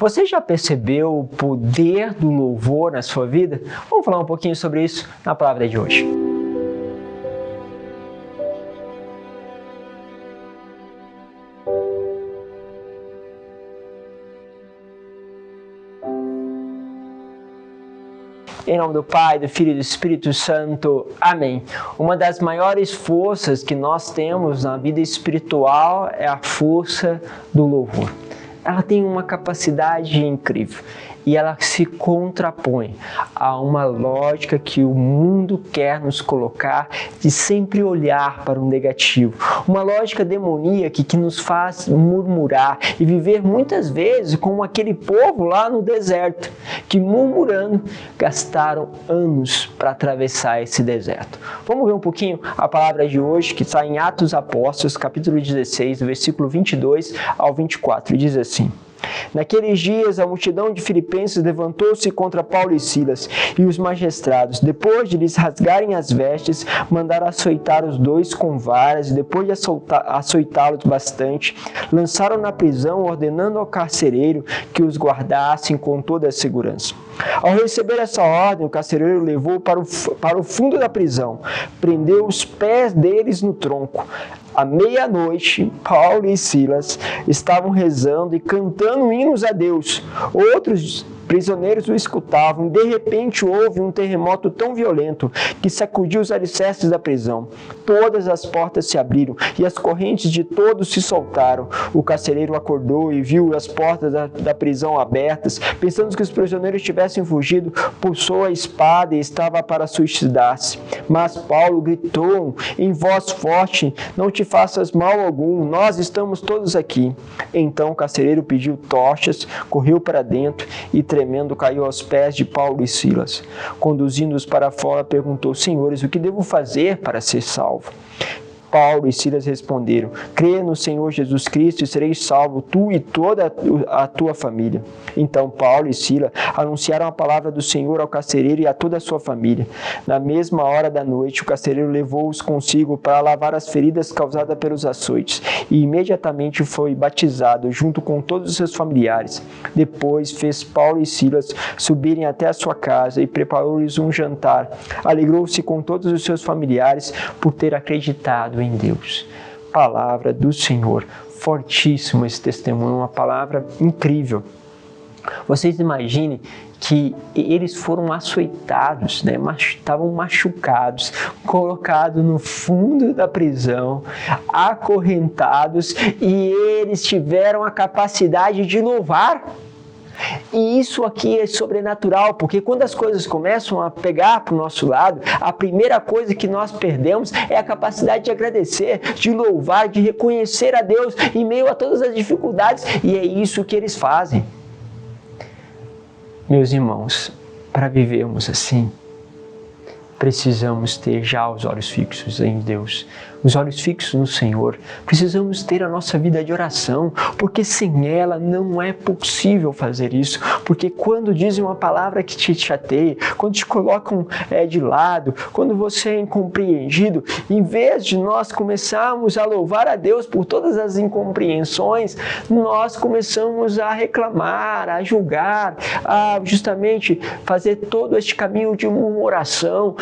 Você já percebeu o poder do louvor na sua vida? Vamos falar um pouquinho sobre isso na palavra de hoje. Em nome do Pai, do Filho e do Espírito Santo. Amém. Uma das maiores forças que nós temos na vida espiritual é a força do louvor. Ela tem uma capacidade incrível e ela se contrapõe a uma lógica que o mundo quer nos colocar de sempre olhar para o negativo. Uma lógica demoníaca que nos faz murmurar e viver muitas vezes como aquele povo lá no deserto, que murmurando gastaram anos para atravessar esse deserto. Vamos ver um pouquinho a palavra de hoje que está em Atos Apóstolos, capítulo 16, versículo 22 ao 24, e diz assim: Naqueles dias, a multidão de filipenses levantou-se contra Paulo e Silas, e os magistrados, depois de lhes rasgarem as vestes, mandaram açoitar os dois com varas, e depois de açoitá-los bastante, lançaram na prisão, ordenando ao carcereiro que os guardassem com toda a segurança. Ao receber essa ordem, o carcereiro levou para o fundo da prisão, prendeu os pés deles no tronco. À meia-noite, Paulo e Silas estavam rezando e cantando hinos a Deus. Outros prisioneiros o escutavam e de repente houve um terremoto tão violento que sacudiu os alicerces da prisão. Todas as portas se abriram e as correntes de todos se soltaram. O carcereiro acordou e viu as portas da prisão abertas. Pensando que os prisioneiros tivessem fugido, pulsou a espada e estava para suicidar-se. Mas Paulo gritou em voz forte: Não te faças mal algum, nós estamos todos aqui. Então o carcereiro pediu tochas, correu para dentro e tremendo caiu aos pés de Paulo e Silas. Conduzindo-os para fora, perguntou: Senhores, o que devo fazer para ser salvo? Paulo e Silas responderam: Crê no Senhor Jesus Cristo e sereis salvo, tu e toda a tua família. Então Paulo e Silas anunciaram a palavra do Senhor ao carcereiro e a toda a sua família. Na mesma hora da noite, o carcereiro levou-os consigo para lavar as feridas causadas pelos açoites e imediatamente foi batizado junto com todos os seus familiares. Depois fez Paulo e Silas subirem até a sua casa e preparou-lhes um jantar. Alegrou-se com todos os seus familiares por ter acreditado em Deus. Palavra do Senhor. Fortíssimo esse testemunho, uma palavra incrível. Vocês imaginem que eles foram açoitados, né? Estavam machucados, colocados no fundo da prisão, acorrentados, e eles tiveram a capacidade de louvar. E isso aqui é sobrenatural, porque quando as coisas começam a pegar para o nosso lado, a primeira coisa que nós perdemos é a capacidade de agradecer, de louvar, de reconhecer a Deus em meio a todas as dificuldades, e é isso que eles fazem. Meus irmãos, para vivermos assim, precisamos ter já os olhos fixos em Deus, os olhos fixos no Senhor. Precisamos ter a nossa vida de oração, porque sem ela não é possível fazer isso. Porque quando dizem uma palavra que te chateia, quando te colocam de lado, quando você é incompreendido, em vez de nós começarmos a louvar a Deus por todas as incompreensões, nós começamos a reclamar, a julgar, a justamente fazer todo este caminho de murmuração.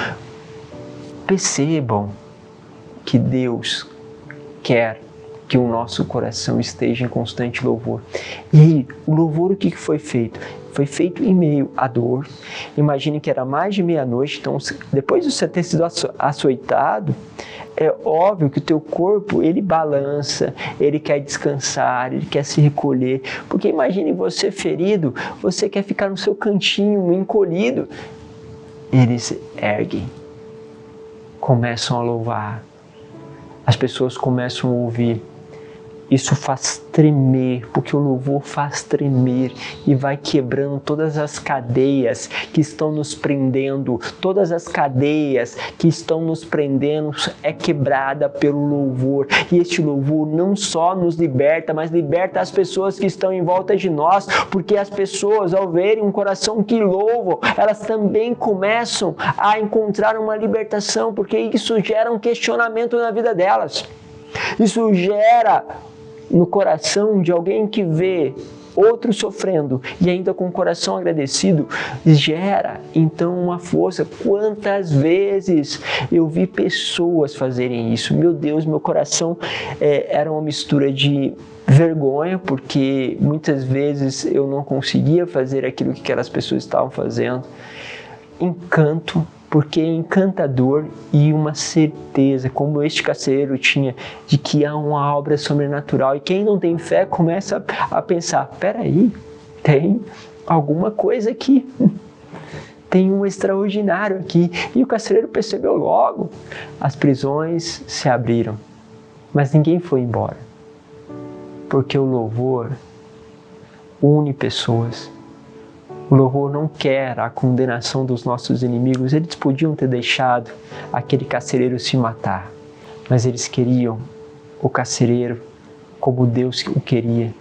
Percebam que Deus quer que o nosso coração esteja em constante louvor. E aí, o louvor, o que foi feito? Foi feito em meio à dor. Imagine que era mais de meia-noite, então depois de você ter sido açoitado, é óbvio que o teu corpo, ele balança, ele quer descansar, ele quer se recolher. Porque imagine você ferido, você quer ficar no seu cantinho, encolhido. Eles erguem, começam a louvar. As pessoas começam a ouvir. Isso faz tremer, porque o louvor faz tremer e vai quebrando todas as cadeias que estão nos prendendo. Todas as cadeias que estão nos prendendo é quebrada pelo louvor. E este louvor não só nos liberta, mas liberta as pessoas que estão em volta de nós, porque as pessoas, ao verem um coração que louva, elas também começam a encontrar uma libertação, porque isso gera um questionamento na vida delas. Isso gera no coração de alguém que vê outro sofrendo e ainda com o coração agradecido, gera então uma força. Quantas vezes eu vi pessoas fazerem isso? Meu Deus, meu coração era uma mistura de vergonha, porque muitas vezes eu não conseguia fazer aquilo que aquelas pessoas estavam fazendo. Encanto, porque é encantador, e uma certeza, como este carcereiro tinha, de que há uma obra sobrenatural. E quem não tem fé começa a pensar, peraí, tem alguma coisa aqui, tem um extraordinário aqui. E o carcereiro percebeu logo. As prisões se abriram, mas ninguém foi embora. Porque o louvor une pessoas. O louvor não quer a condenação dos nossos inimigos. Eles podiam ter deixado aquele carcereiro se matar, mas eles queriam o carcereiro como Deus o queria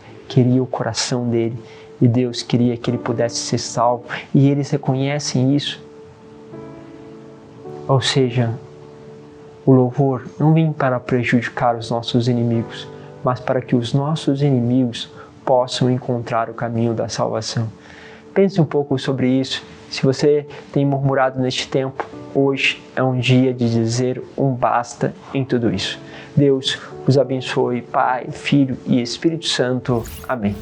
o coração dele, e Deus queria que ele pudesse ser salvo, e eles reconhecem isso. Ou seja, o louvor não vem para prejudicar os nossos inimigos, mas para que os nossos inimigos possam encontrar o caminho da salvação. Pense um pouco sobre isso. Se você tem murmurado neste tempo, hoje é um dia de dizer um basta em tudo isso. Deus os abençoe, Pai, Filho e Espírito Santo. Amém.